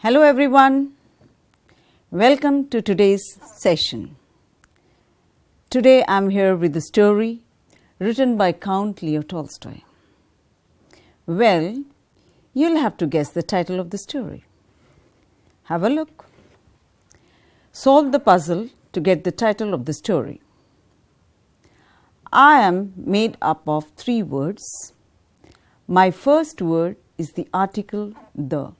Hello everyone, welcome to today's session. Today I am here with a story written by Count Leo Tolstoy. Well, you'll have to guess the title of the story. Have a look. Solve the puzzle to get the title of the story. I am made up of 3 words. My first word is the article the.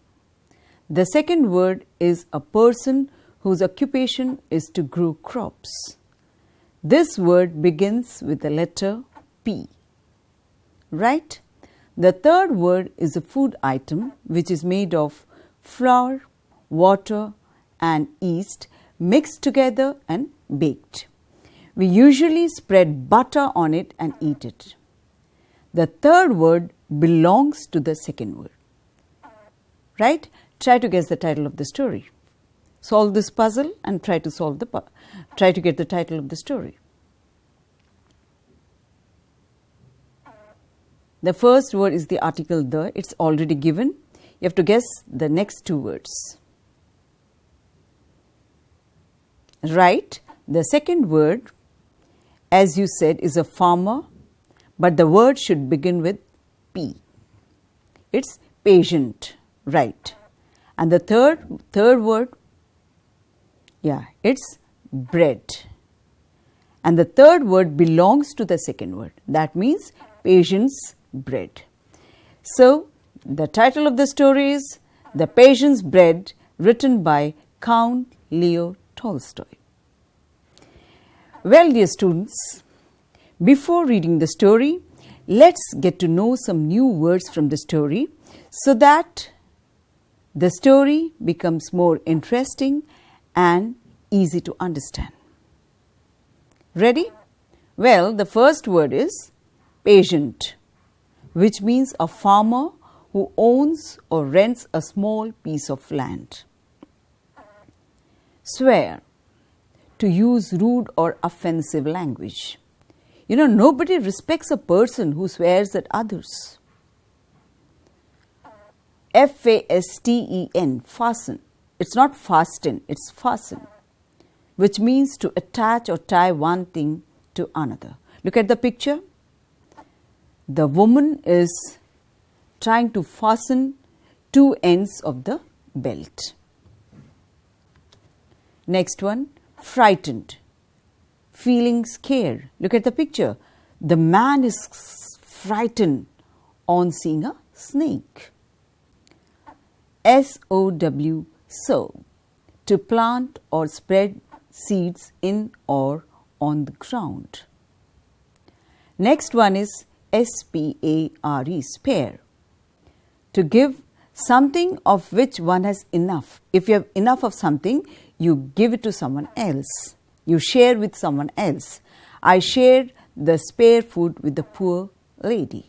The second word is a person whose occupation is to grow crops. This word begins with the letter P. Right? The third word is a food item which is made of flour, water and yeast mixed together and baked. We usually spread butter on it and eat it. The third word belongs to the second word. Right? Try to guess the title of the story. Solve this puzzle and try to get the title of the story. The first word is the article the. It's already given. You have to guess the next 2 words. Right. The second word, as you said, is a farmer, but the word should begin with P. It's patient. Right. And the third word, it's bread. And the third word belongs to the second word. That means patient's bread. So, the title of the story is The Patient's Bread, written by Count Leo Tolstoy. Well, dear students, before reading the story, let's get to know some new words from the story so that the story becomes more interesting and easy to understand. Ready? Well, the first word is peasant, which means a farmer who owns or rents a small piece of land. Swear, to use rude or offensive language. Nobody respects a person who swears at others. Fasten, fasten. It's not fasten, it's fasten, which means to attach or tie one thing to another. Look at the picture. The woman is trying to fasten 2 ends of the belt. Next one, frightened, feeling scared. Look at the picture. The man is frightened on seeing a snake. SOW, sow, to plant or spread seeds in or on the ground. Next one is SPARE, spare, to give something of which one has enough. If you have enough of something, you give it to someone else. You share with someone else. I shared the spare food with the poor lady.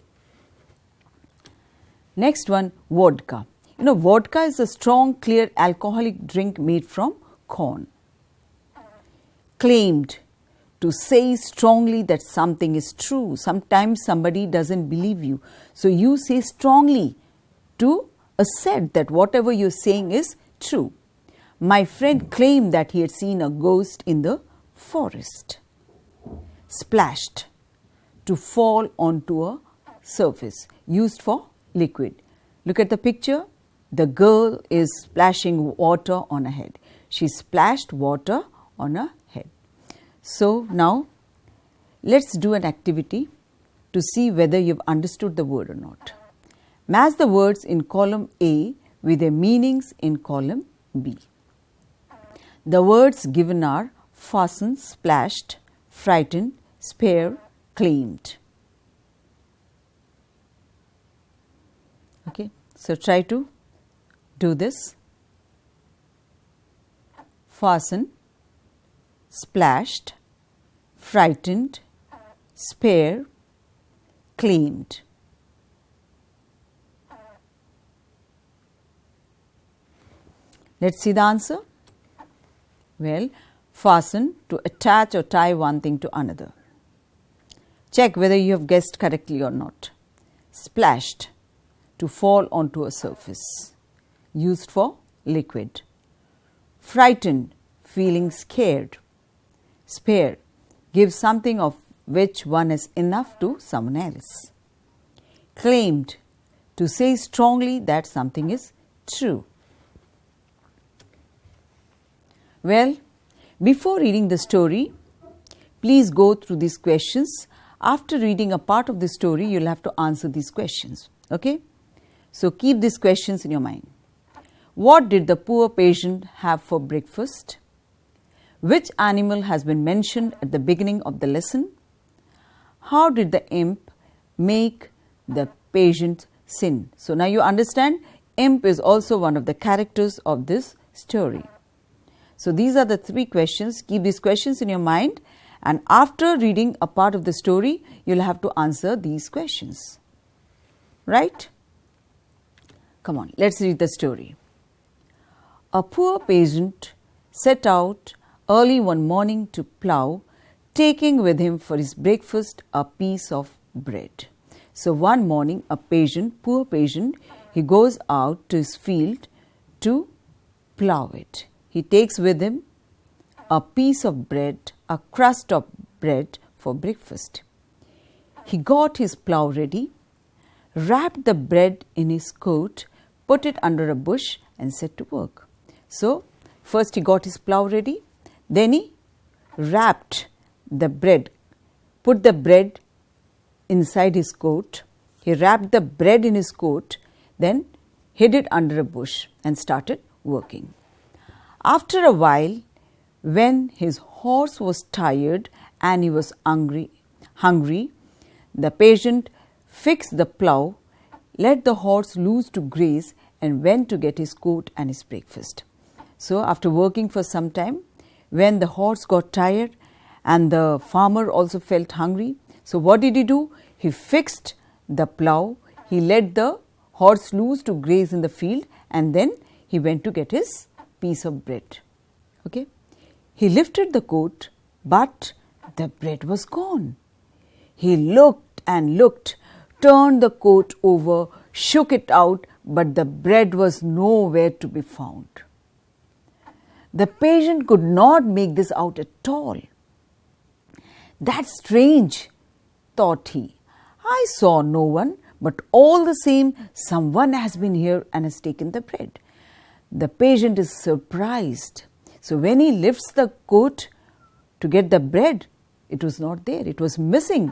Next one, vodka. Vodka is a strong, clear alcoholic drink made from corn. Claimed, to say strongly that something is true. Sometimes somebody doesn't believe you. So you say strongly to assert that whatever you're saying is true. My friend claimed that he had seen a ghost in the forest. Splashed, to fall onto a surface, used for liquid. Look at the picture. The girl is splashing water on her head. She splashed water on her head. So now let's do an activity to see whether you've understood the word or not. Match the words in column A with their meanings in column B. The words given are fasten, splashed, frightened, spare, claimed. Okay, so try to do this. Fasten, splashed, frightened, spare, claimed. Let's see the answer. Well, fasten, to attach or tie one thing to another. Check whether you have guessed correctly or not. Splashed, to fall onto a surface. Used for liquid. Frightened, feeling scared. Spare, give something of which one is enough to someone else. Claimed, to say strongly that something is true. Well, before reading the story, please go through these questions. After reading a part of the story, you'll have to answer these questions. Okay? So keep these questions in your mind. What did the poor patient have for breakfast? Which animal has been mentioned at the beginning of the lesson? How did the imp make the patient sin? So now you understand, imp is also one of the characters of this story. So these are the 3 questions. Keep these questions in your mind, and after reading a part of the story, you'll have to answer these questions. Right? Come on, let's read the story. A poor peasant set out early one morning to plough, taking with him for his breakfast a piece of bread. So one morning, a poor peasant, he goes out to his field to plough it. He takes with him a piece of bread, a crust of bread for breakfast. He got his plough ready, wrapped the bread in his coat, put it under a bush and set to work. So, first he got his plough ready, then he wrapped the bread, put the bread inside his coat, he wrapped the bread in his coat, then hid it under a bush and started working. After a while, when his horse was tired and he was hungry, the peasant fixed the plough, let the horse loose to graze and went to get his coat and his breakfast. So after working for some time, when the horse got tired and the farmer also felt hungry, so what did he do? He fixed the plough, he let the horse loose to graze in the field, and then he went to get his piece of bread. Okay? He lifted the coat, but the bread was gone. He looked and looked, turned the coat over, shook it out, but the bread was nowhere to be found. The patient could not make this out at all. That's strange, thought he. I saw no one, but all the same, someone has been here and has taken the bread. The patient is surprised. So when he lifts the coat to get the bread, it was not there. It was missing.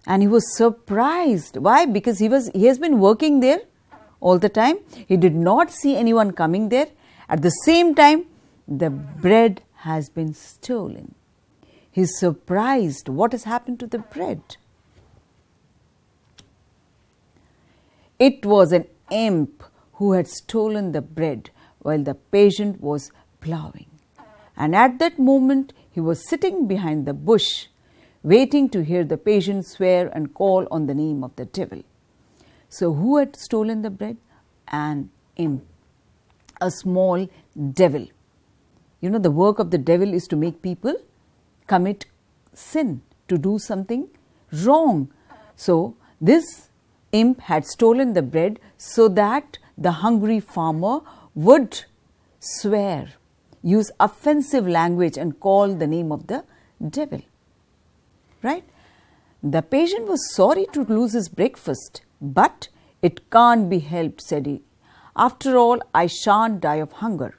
And he was surprised. Why? Because he has been working there all the time. He did not see anyone coming there. At the same time, the bread has been stolen. He is surprised. What has happened to the bread? It was an imp who had stolen the bread while the patient was ploughing. And at that moment, he was sitting behind the bush, waiting to hear the patient swear and call on the name of the devil. So who had stolen the bread? An imp, a small devil. You know, the work of the devil is to make people commit sin, to do something wrong. So this imp had stolen the bread so that the hungry farmer would swear, use offensive language and call the name of the devil. Right? The patient was sorry to lose his breakfast, but it can't be helped, said he. After all, I shan't die of hunger.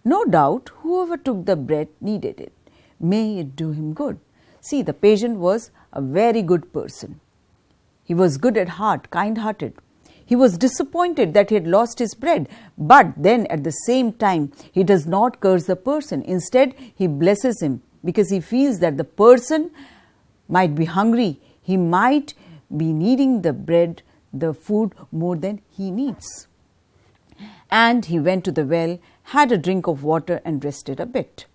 No doubt, whoever took the bread needed it. May it do him good. See, the patient was a very good person. He was good at heart, kind-hearted. He was disappointed that he had lost his bread, but then at the same time, he does not curse the person. Instead, he blesses him because he feels that the person might be hungry. He might be needing the bread, the food more than he needs. And he went to the well, had a drink of water and rested a bit.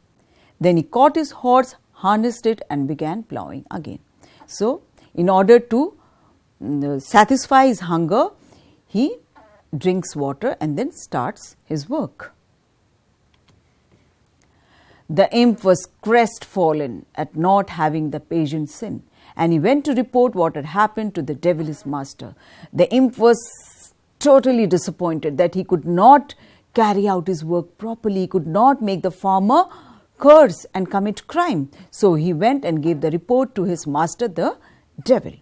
Then he caught his horse, harnessed it and began ploughing again. So, in order to satisfy his hunger, he drinks water and then starts his work. The imp was crestfallen at not having the patient's sin, and he went to report what had happened to the devil, his master. The imp was totally disappointed that he could not carry out his work properly. He could not make the farmer curse and commit crime. So he went and gave the report to his master, the devil.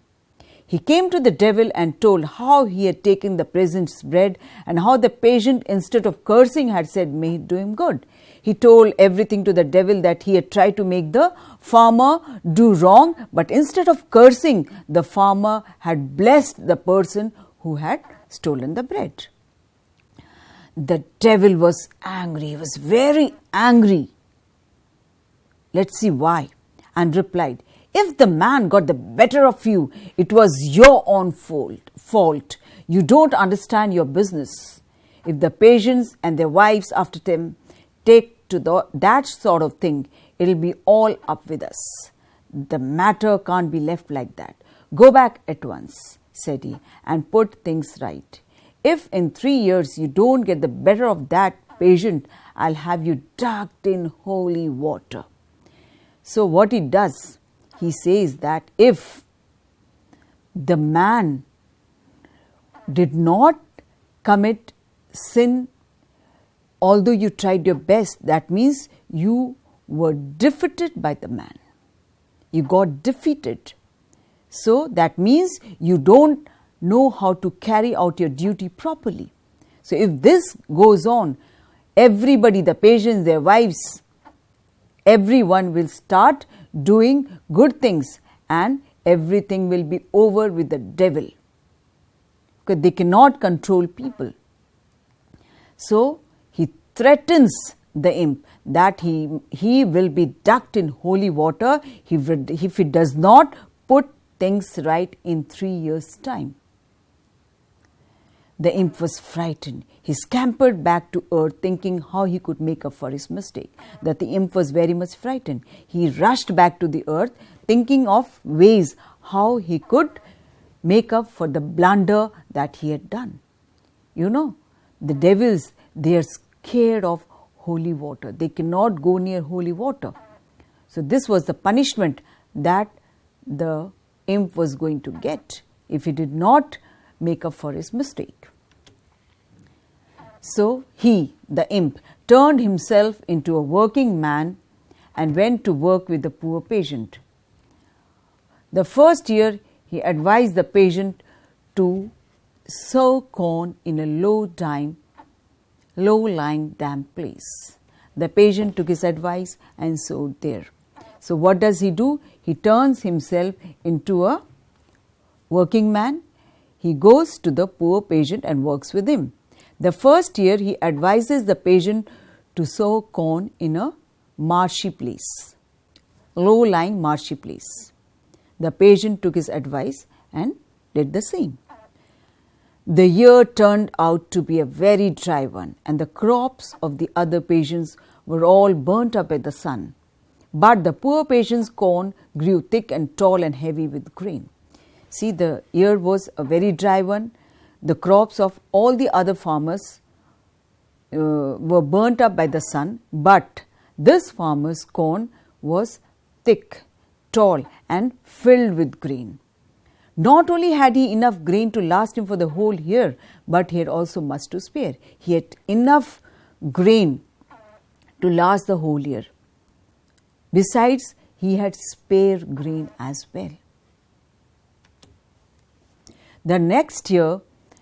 He came to the devil and told how he had taken the peasant's bread and how the patient, instead of cursing, had said, "May it do him good." He told everything to the devil, that he had tried to make the farmer do wrong, but instead of cursing, the farmer had blessed the person who had stolen the bread. The devil was angry. He was very angry. Let's see why. And replied, "If the man got the better of you, it was your own fault. You don't understand your business. If the patients and their wives after them take to that sort of thing, it'll be all up with us. The matter can't be left like that. Go back at once," said he, "and put things right. If in 3 years you don't get the better of that patient, I'll have you dunked in holy water." So what he does, he says that if the man did not commit sin, although you tried your best, that means you were defeated by the man. You got defeated. So that means you don't know how to carry out your duty properly. So if this goes on, everybody, the patients, their wives, everyone will start doing good things and everything will be over with the devil, because they cannot control people. So he threatens the imp that he will be dunked in holy water if he does not put things right in 3 years' time. The imp was frightened. He scampered back to earth, thinking how he could make up for his mistake. That the imp was very much frightened. He rushed back to the earth, thinking of ways how he could make up for the blunder that he had done. You know, the devils, they are scared of holy water. They cannot go near holy water. So this was the punishment that the imp was going to get if he did not make up for his mistake. So he, the imp, turned himself into a working man and went to work with the poor patient. The first year, he advised the patient to sow corn in a low-lying damp place. The patient took his advice and sowed there. So what does he do? He turns himself into a working man. He goes to the poor patient and works with him. The first year, he advises the patient to sow corn in a marshy place, low-lying marshy place. The patient took his advice and did the same. The year turned out to be a very dry one, and the crops of the other patients were all burnt up by the sun. But the poor patient's corn grew thick and tall and heavy with grain. See, the year was a very dry one. The crops of all the other farmers were burnt up by the sun, but this farmer's corn was thick, tall and filled with grain. Not only had he enough grain to last him for the whole year, but he had also much to spare. He had enough grain to last the whole year. Besides, he had spare grain as well. The next year,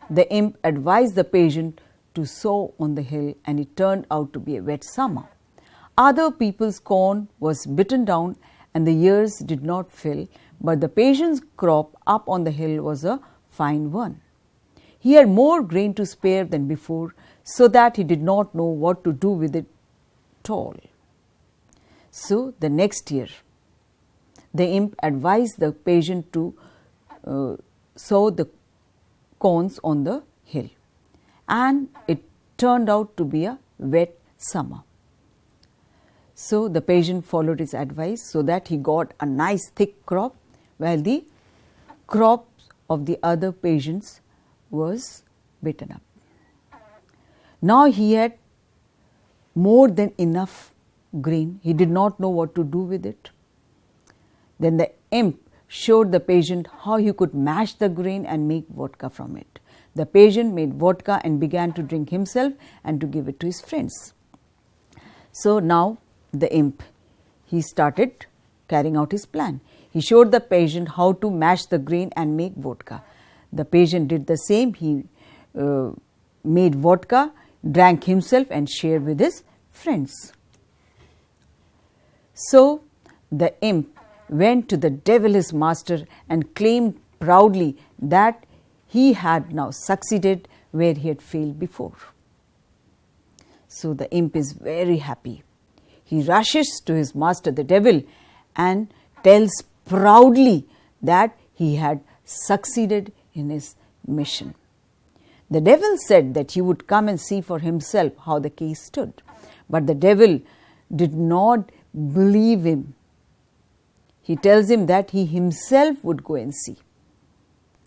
the imp advised the patient to sow on the hill, and it turned out to be a wet summer. Other people's corn was bitten down and the ears did not fill, but the patient's crop up on the hill was a fine one. He had more grain to spare than before, so that he did not know what to do with it all. So the next year, the imp advised the patient to sow the corns on the hill, and it turned out to be a wet summer. So the patient followed his advice, so that he got a nice thick crop, while the crops of the other patients was bitten up. Now he had more than enough grain. He did not know what to do with it. Then the imp showed the patient how he could mash the grain and make vodka from it. The patient made vodka and began to drink himself and to give it to his friends. So now the imp, he started carrying out his plan. He showed the patient how to mash the grain and make vodka. The patient did the same. He made vodka, drank himself and shared with his friends. So the imp went to the devil, his master, and claimed proudly that he had now succeeded where he had failed before. So the imp is very happy. He rushes to his master, the devil, and tells proudly that he had succeeded in his mission. The devil said that he would come and see for himself how the case stood. But the devil did not believe him. He tells him that he himself would go and see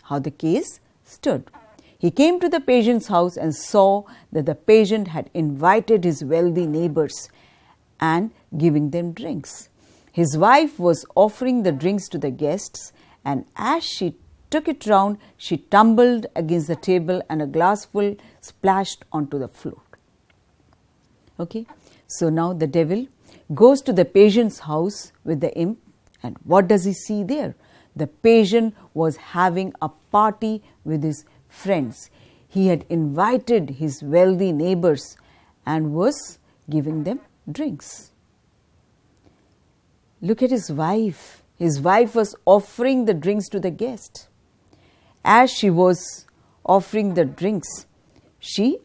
how the case stood. He came to the patient's house and saw that the patient had invited his wealthy neighbors and giving them drinks. His wife was offering the drinks to the guests, and as she took it round, she tumbled against the table and a glassful splashed onto the floor. Okay, so now the devil goes to the patient's house with the imp, and what does he see there? The patient was having a party with his friends. He had invited his wealthy neighbors and was giving them drinks. Look at his wife. His wife was offering the drinks to the guest. As she was offering the drinks, she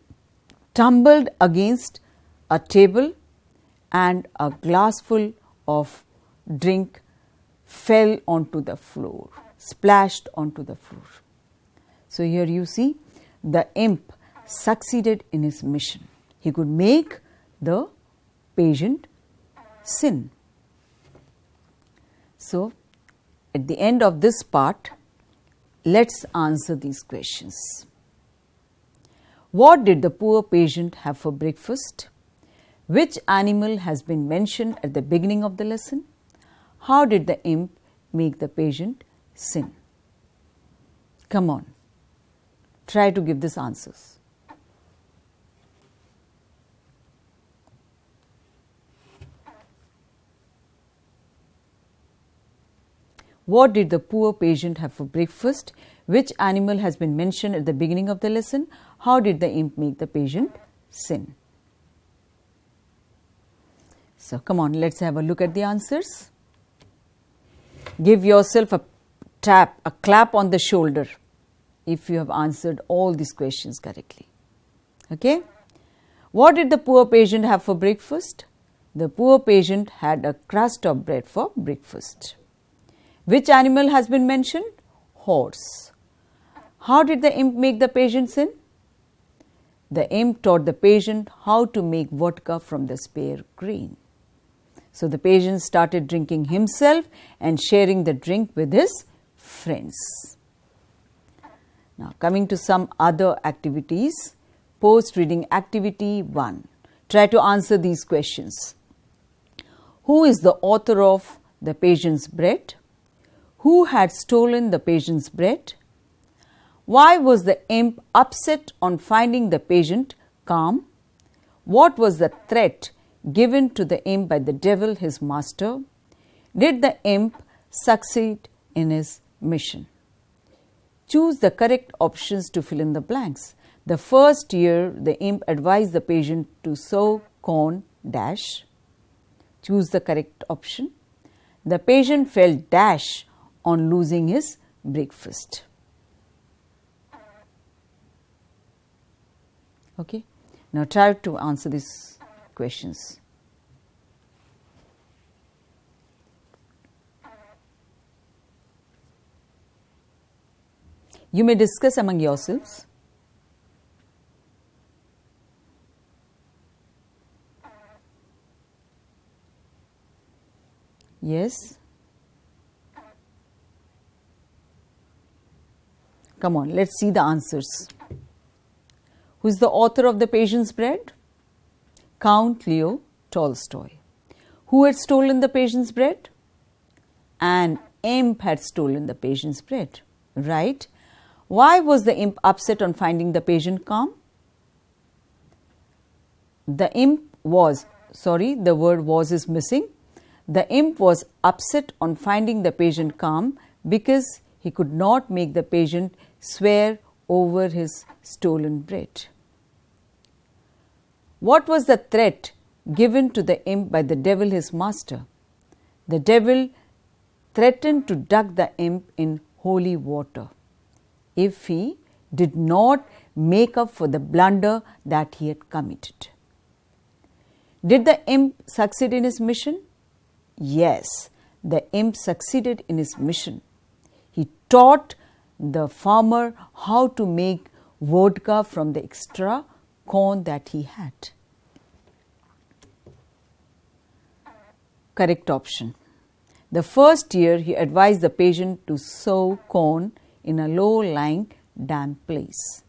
tumbled against a table and a glassful of drink fell onto the floor, splashed onto the floor. So here you see the imp succeeded in his mission. He could make the patient sin. So at the end of this part, let's answer these questions. What did the poor patient have for breakfast? Which animal has been mentioned at the beginning of the lesson? How did the imp make the patient sin? Come on, try to give these answers. What did the poor patient have for breakfast? Which animal has been mentioned at the beginning of the lesson? How did the imp make the patient sin? So come on, let's have a look at the answers. Give yourself a tap, a clap on the shoulder if you have answered all these questions correctly. Okay? What did the poor patient have for breakfast? The poor patient had a crust of bread for breakfast. Which animal has been mentioned? Horse. How did the imp make the patient sin? The imp taught the patient how to make vodka from the spare grain. So the patient started drinking himself and sharing the drink with his friends. Now coming to some other activities. Post-reading activity 1. Try to answer these questions. Who is the author of The Patient's Bread? Who had stolen the patient's bread? Why was the imp upset on finding the patient calm? What was the threat given to the imp by the devil, his master? Did the imp succeed in his mission? Choose the correct options to fill in the blanks. The first year, the imp advised the patient to sow corn dash. Choose the correct option. The patient felt dash on losing his breakfast. Okay, now try to answer these questions. You may discuss among yourselves. Yes. Come on, let's see the answers. Who is the author of The Patient's Bread? Count Leo Tolstoy. Who had stolen the patient's bread? An imp had stolen the patient's bread. Right. Why was the imp upset on finding the patient calm? The imp was, sorry, the word was is missing. The imp was upset on finding the patient calm because he could not make the patient swear over his stolen bread. What was the threat given to the imp by the devil, his master? The devil threatened to dunk the imp in holy water if he did not make up for the blunder that he had committed. Did the imp succeed in his mission? Yes, the imp succeeded in his mission. He taught the farmer how to make vodka from the extra corn that he had. Correct option. The first year he advised the patient to sow corn in a low-lying damp place.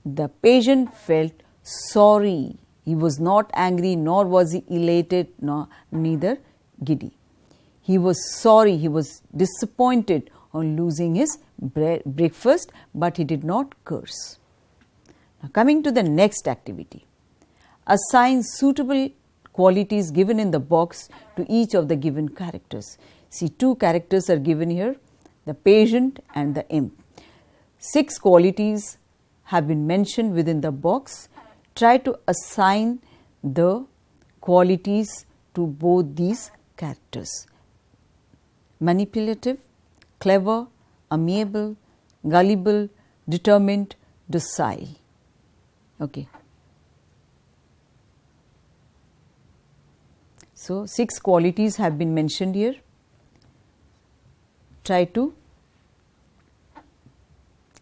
The patient felt sorry. He was not angry, nor was he elated, nor neither giddy. He was sorry, he was disappointed on losing his breakfast, but he did not curse. Now coming to the next activity. Assign suitable qualities given in the box to each of the given characters. See, two characters are given here, the patient and the imp. 6 qualities have been mentioned within the box. Try to assign the qualities to both these characters. Manipulative, clever, amiable, gullible, determined, docile. Okay. So, 6 qualities have been mentioned here. Try to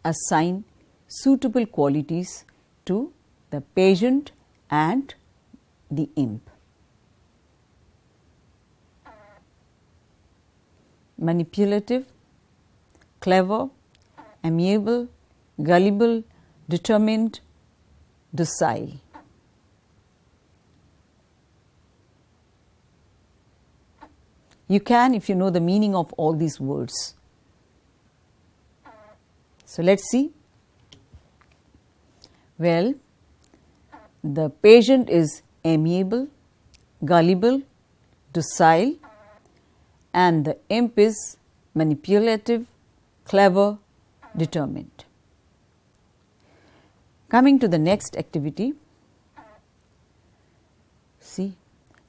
assign suitable qualities to the patient and the imp. Manipulative, clever, amiable, gullible, determined, docile. You can, if you know the meaning of all these words. So let's see. Well, the patient is amiable, gullible, docile, and the imp is manipulative, clever, determined. Coming to the next activity. See,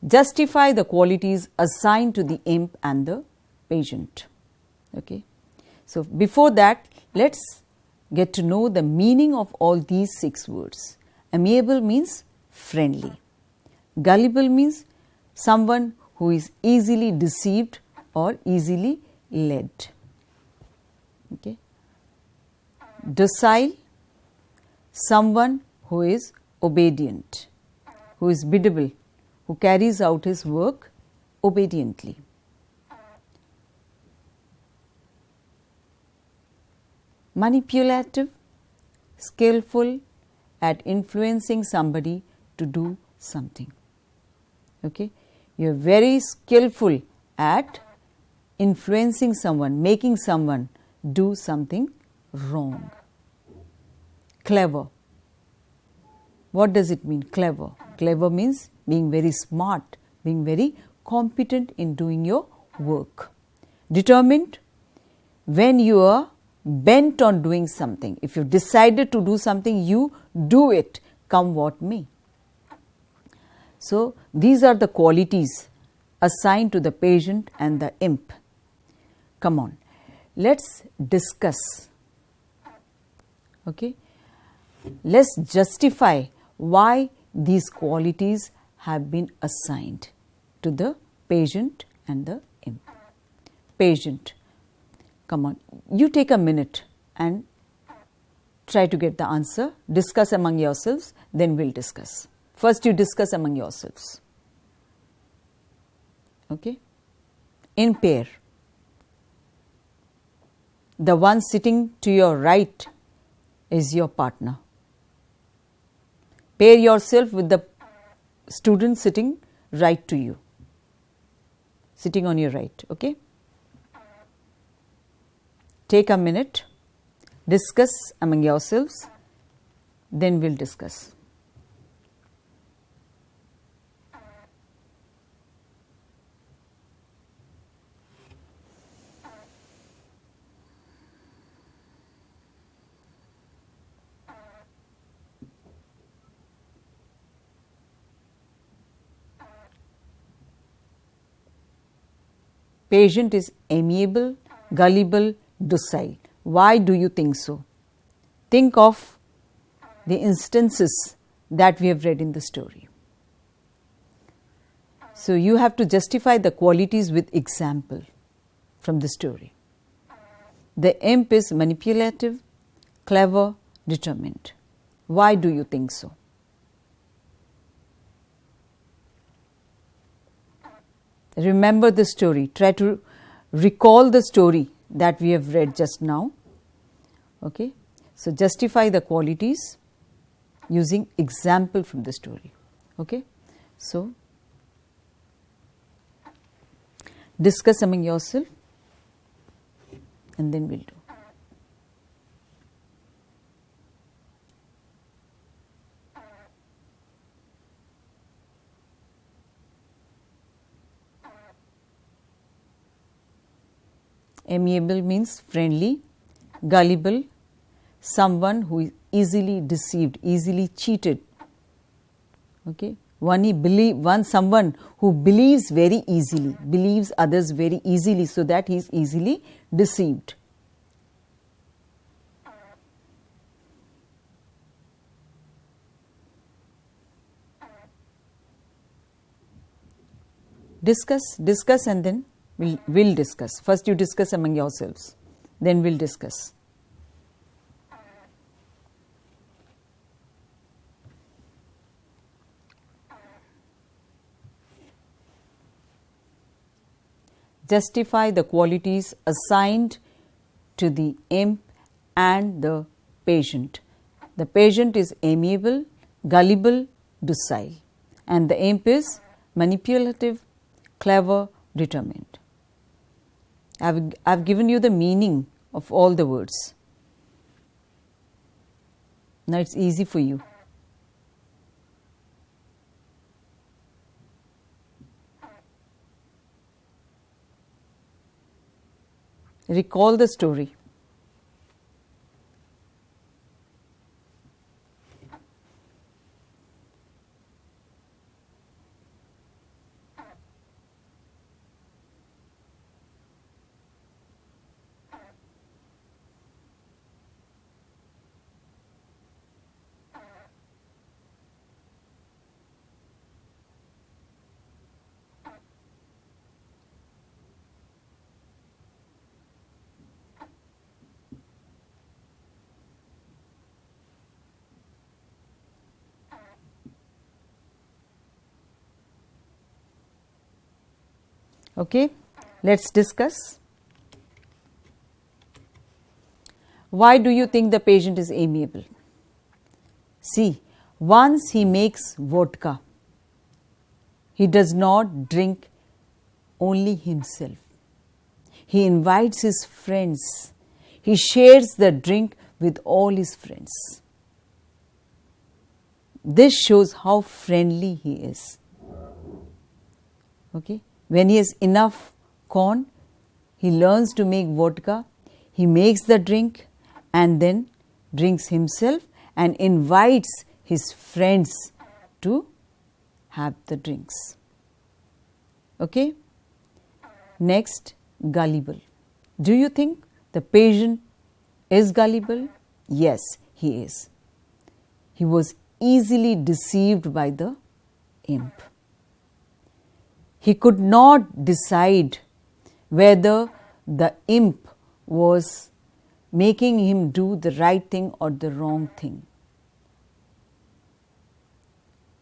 justify the qualities assigned to the imp and the patient. Okay. So, before that, let's get to know the meaning of all these 6 words. Amiable means friendly. Gullible means someone who is easily deceived or easily led. Okay. Docile, someone who is obedient, who is biddable, who carries out his work obediently. Manipulative, skillful at influencing somebody to do something. Okay, you are very skillful at influencing someone, making someone do something wrong. Clever. What does it mean, clever? Clever means being very smart, being very competent in doing your work. Determined, when you are bent on doing something. If you decided to do something, you do it, come what may. So, these are the qualities assigned to the patient and the imp. Come on, let's discuss. Okay, let's justify why these qualities have been assigned to the patient and the imp. Patient. Come on, you take a minute and try to get the answer. Discuss among yourselves, then we'll discuss. First, you discuss among yourselves. Okay? In pair. The one sitting to your right is your partner. Pair yourself with the student sitting right to you, sitting on your right. Okay? Take a minute, Discuss among yourselves, then we'll discuss. Patient is amiable, gullible, docile. Why do you think so? Think of the instances that we have read in the story. So you have to justify the qualities with example from the story. The imp is manipulative, clever, determined. Why do you think so? Remember the story. Try to recall the story that we have read just now. Okay. So justify the qualities using example from the story. Okay. So discuss among yourself and then we'll do. Amiable means friendly, gullible, someone who is easily deceived, easily cheated. Okay, someone who believes very easily, believes others very easily, so that he is easily deceived. Discuss and then we'll discuss. First you discuss among yourselves, then we'll discuss. Justify the qualities assigned to the imp and the patient. The patient is amiable, gullible, docile, and the imp is manipulative, clever, determined. I've given you the meaning of all the words. Now it's easy for you. Recall the story. Okay, let's discuss. Why do you think the patient is amiable? See, once he makes vodka, he does not drink only himself. He invites his friends. He shares the drink with all his friends. This shows how friendly he is. Okay. When he has enough corn, he learns to make vodka, he makes the drink and then drinks himself and invites his friends to have the drinks. Okay? Next, gullible. Do you think the patient is gullible? Yes, he is. He was easily deceived by the imp. He could not decide whether the imp was making him do the right thing or the wrong thing.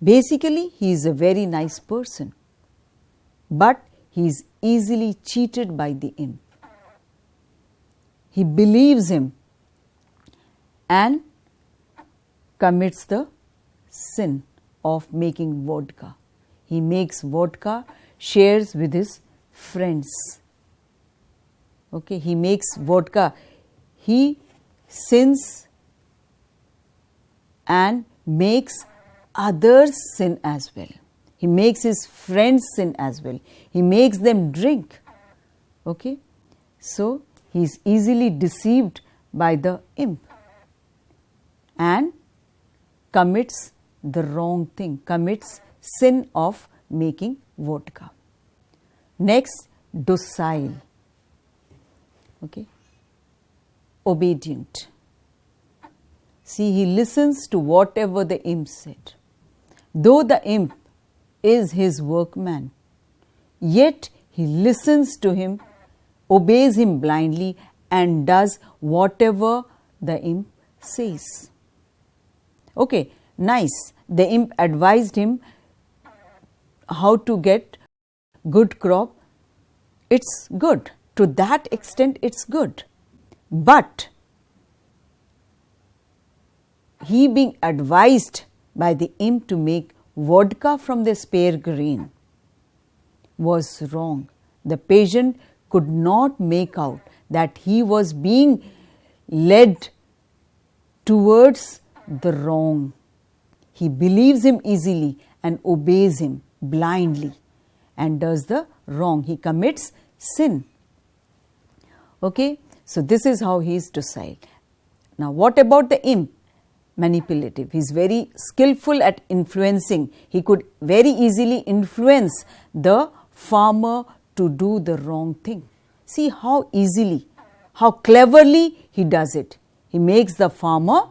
Basically, he is a very nice person, but he is easily cheated by the imp. He believes him and commits the sin of making vodka. He makes vodka, shares with his friends. Okay, he makes vodka. He sins and makes others sin as well. He makes his friends sin as well. He makes them drink. Okay? So, he is easily deceived by the imp and commits the wrong thing, commits sin of making vodka. Next, docile. Okay? Obedient. See, he listens to whatever the imp said. Though the imp is his workman, yet he listens to him, obeys him blindly and does whatever the imp says. Okay, nice. The imp advised him how to get good crop. It's good. To that extent, it's good. But he being advised by the imp to make vodka from the spare grain was wrong. The peasant could not make out that he was being led towards the wrong. He believes him easily and obeys him blindly and does the wrong. He commits sin. Okay, so this is how he is docile. Now, what about the imp? Manipulative. He is very skillful at influencing. He could very easily influence the farmer to do the wrong thing. See how easily, how cleverly he does it. He makes the farmer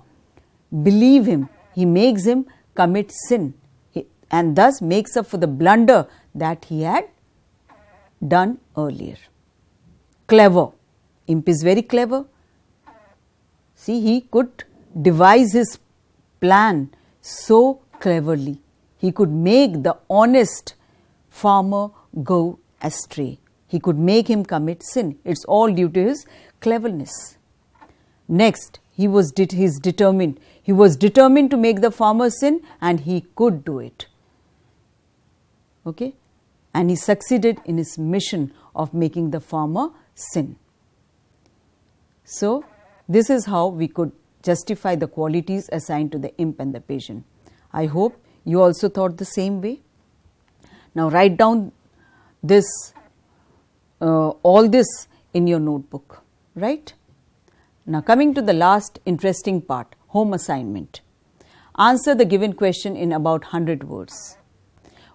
believe him. He makes him commit sin and thus makes up for the blunder that he had done earlier. Clever. Imp is very clever. See, he could devise his plan so cleverly. He could make the honest farmer go astray. He could make him commit sin. It's all due to his cleverness. Next, he is determined. He was determined to make the farmer sin and he could do it. Okay? And he succeeded in his mission of making the farmer sin. So, this is how we could justify the qualities assigned to the imp and the peasant. I hope you also thought the same way. Now, write down this, all this in your notebook, right? Now, coming to the last interesting part, home assignment. Answer the given question in about 100 words.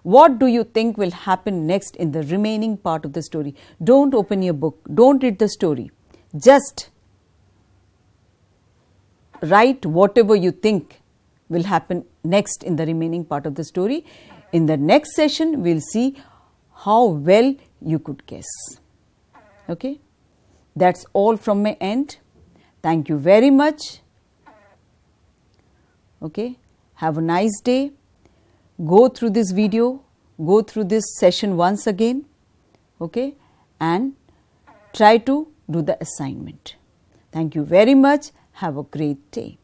What do you think will happen next in the remaining part of the story? Don't open your book. Don't read the story. Just write whatever you think will happen next in the remaining part of the story. In the next session, we will see how well you could guess. Okay? That's all from my end. Thank you very much. Okay? Have a nice day. Go through this video, go through this session once again. Okay? And try to do the assignment. Thank you very much. Have a great day.